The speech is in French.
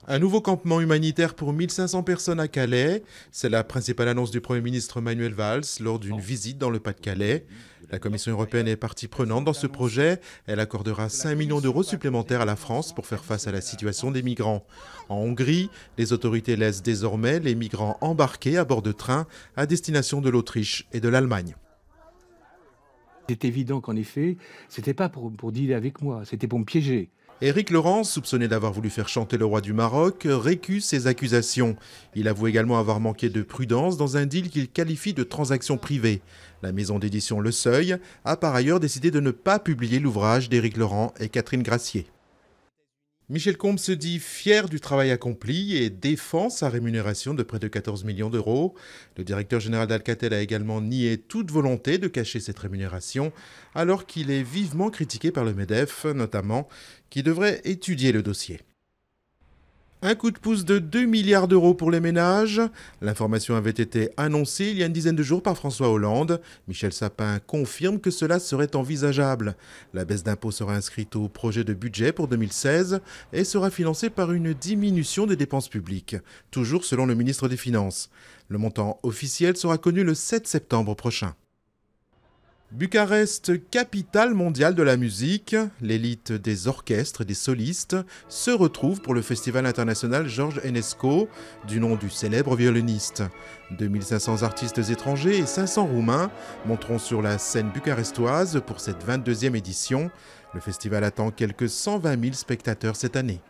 Un nouveau campement humanitaire pour 1500 personnes à Calais. C'est la principale annonce du Premier ministre Manuel Valls lors d'une visite dans le Pas-de-Calais. La Commission européenne est partie prenante dans ce projet. Elle accordera 5 millions d'euros supplémentaires à la France pour faire face à la situation des migrants. En Hongrie, les autorités laissent désormais les migrants embarqués à bord de trains à destination de l'Autriche et de l'Allemagne. C'est évident qu'en effet, c'était pas pour dealer avec moi, c'était pour me piéger. Éric Laurent, soupçonné d'avoir voulu faire chanter le roi du Maroc, récuse ces accusations. Il avoue également avoir manqué de prudence dans un deal qu'il qualifie de transaction privée. La maison d'édition Le Seuil a par ailleurs décidé de ne pas publier l'ouvrage d'Éric Laurent et Catherine Gracier. Michel Combes se dit fier du travail accompli et défend sa rémunération de près de 14 millions d'euros. Le directeur général d'Alcatel a également nié toute volonté de cacher cette rémunération, alors qu'il est vivement critiqué par le MEDEF, notamment, qui devrait étudier le dossier. Un coup de pouce de 2 milliards d'euros pour les ménages. L'information avait été annoncée il y a une dizaine de jours par François Hollande. Michel Sapin confirme que cela serait envisageable. La baisse d'impôt sera inscrite au projet de budget pour 2016 et sera financée par une diminution des dépenses publiques, toujours selon le ministre des Finances. Le montant officiel sera connu le 7 septembre prochain. Bucarest, capitale mondiale de la musique, l'élite des orchestres et des solistes se retrouve pour le festival international George Enescu, du nom du célèbre violoniste. 2500 artistes étrangers et 500 Roumains monteront sur la scène bucarestoise pour cette 22e édition. Le festival attend quelques 120 000 spectateurs cette année.